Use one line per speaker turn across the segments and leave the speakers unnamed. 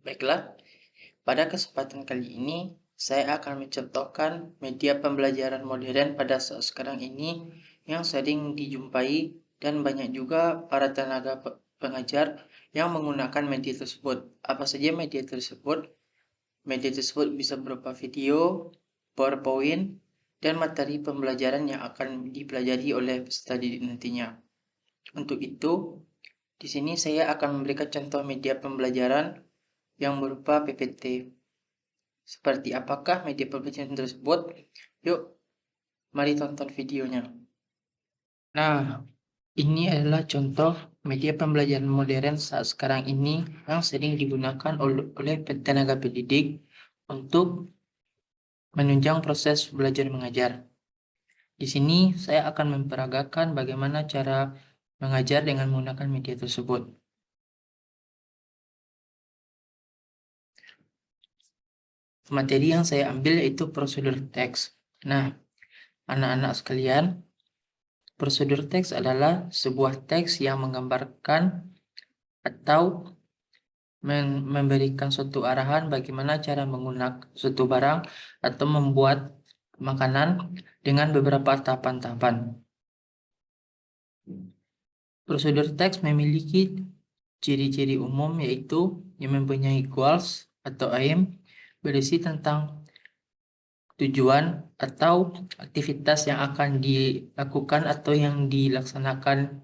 Baiklah, pada kesempatan kali ini saya akan mencontohkan media pembelajaran modern pada saat sekarang ini yang sering dijumpai dan banyak juga para tenaga pengajar yang menggunakan media tersebut. Apa saja media tersebut? Media tersebut bisa berupa video, PowerPoint, dan materi pembelajaran yang akan dipelajari oleh peserta didik nantinya. Untuk itu, di sini saya akan memberikan contoh media pembelajaran yang berupa PPT. Seperti apakah media pembelajaran tersebut? Yuk, mari tonton videonya. Nah, ini adalah contoh media pembelajaran modern saat sekarang ini yang sering digunakan oleh tenaga pendidik untuk menunjang proses belajar mengajar. Di sini saya akan memperagakan bagaimana cara mengajar dengan menggunakan media tersebut. Materi yang saya ambil yaitu prosedur teks. Nah, anak-anak sekalian, prosedur teks adalah sebuah teks yang menggambarkan atau memberikan suatu arahan bagaimana cara menggunakan suatu barang atau membuat makanan dengan beberapa tahapan-tahapan. Prosedur teks memiliki ciri-ciri umum yaitu yang mempunyai goals atau aim, berisi tentang tujuan atau aktivitas yang akan dilakukan atau yang dilaksanakan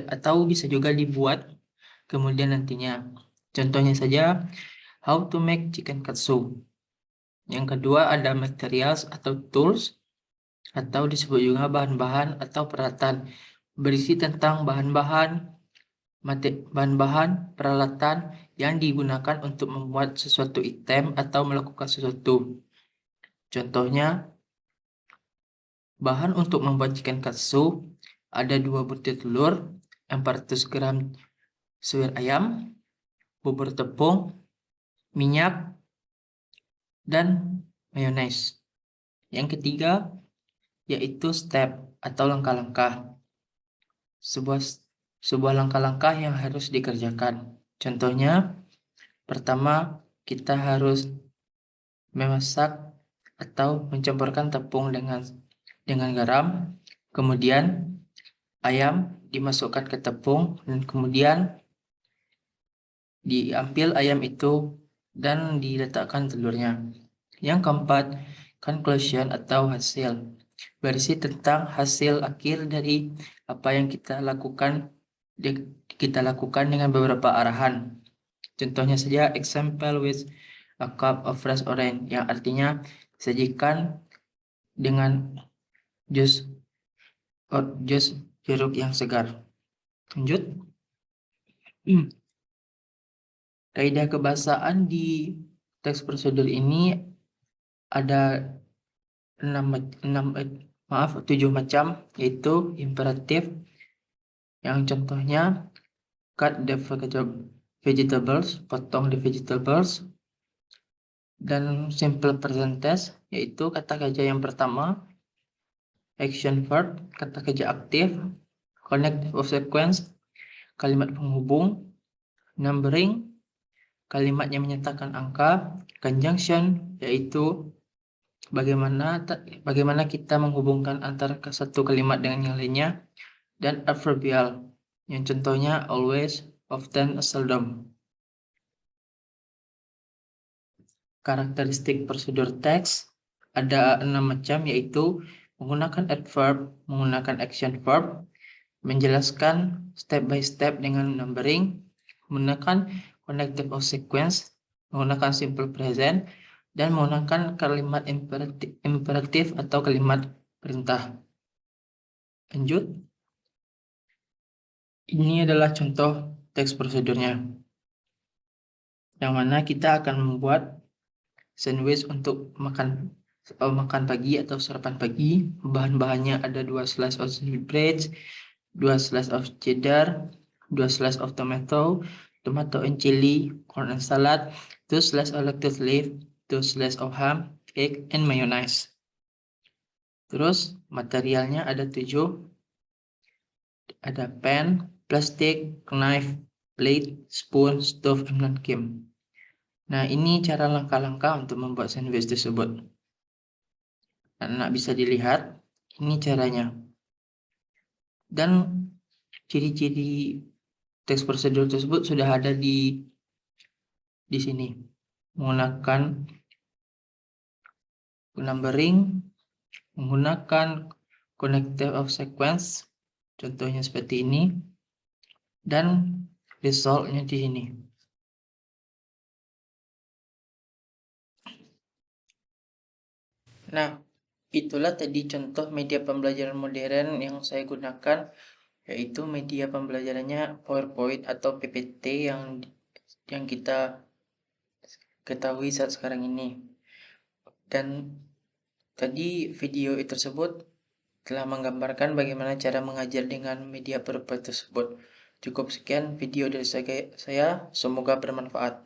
atau bisa juga dibuat kemudian nantinya. Contohnya saja, how to make chicken katsu. Yang kedua ada materials atau tools, atau disebut juga bahan-bahan atau peralatan, berisi tentang bahan-bahan, peralatan yang digunakan untuk membuat sesuatu item atau melakukan sesuatu. Contohnya, bahan untuk membuat chicken katsu ada 2 butir telur, 400 gram suwir ayam, bubur tepung, minyak, dan mayones. Yang ketiga yaitu step atau langkah-langkah. Sebuah langkah-langkah yang harus dikerjakan. Contohnya, pertama kita harus memasak atau mencampurkan tepung dengan garam, kemudian ayam dimasukkan ke tepung dan kemudian diambil ayam itu dan diletakkan telurnya. Yang keempat, conclusion atau hasil, berisi tentang hasil akhir dari apa yang kita lakukan dengan beberapa arahan. Contohnya saja example with a cup of fresh orange, yang artinya sajikan dengan jus jeruk yang segar. Lanjut. Kaidah kebahasaan di teks prosedur ini ada 7 macam, yaitu imperatif, yang contohnya cut the vegetables, potong the vegetables, dan simple present tense, yaitu kata kerja yang pertama, action verb, kata kerja aktif, connective of sequence, kalimat penghubung, numbering, kalimat yang menyatakan angka, conjunction, yaitu bagaimana kita menghubungkan antara satu kalimat dengan yang lainnya, dan adverbial, yang contohnya always, often, seldom. Karakteristik prosedur teks ada 6 macam, yaitu menggunakan adverb, menggunakan action verb, menjelaskan step by step dengan numbering, menggunakan connective of sequence, menggunakan simple present, dan menggunakan kalimat imperatif atau kalimat perintah. Lanjut. Ini adalah contoh teks prosedurnya, yang mana kita akan membuat sandwich untuk makan pagi atau sarapan pagi. Bahan-bahannya ada 2 slice of sandwich bread, 2 slice of cheddar, 2 slice of tomato and chili, corn and salad, 2 slice of lettuce leaf, 2 slice of ham, egg, and mayonnaise. Terus materialnya ada 7. Ada pen, plastik, knife, plate, spoon, stove, and non-kim. Nah, ini cara langkah-langkah untuk membuat sandwich tersebut. Anak bisa dilihat, ini caranya. Dan ciri-ciri teks prosedur tersebut sudah ada di sini. Menggunakan numbering, menggunakan connective of sequence, contohnya seperti ini, dan result-nya di sini. Nah, itulah tadi contoh media pembelajaran modern yang saya gunakan, yaitu media pembelajarannya PowerPoint atau PPT yang kita ketahui saat sekarang ini. Dan tadi video tersebut telah menggambarkan bagaimana cara mengajar dengan media PowerPoint tersebut. Cukup sekian video dari saya, semoga bermanfaat.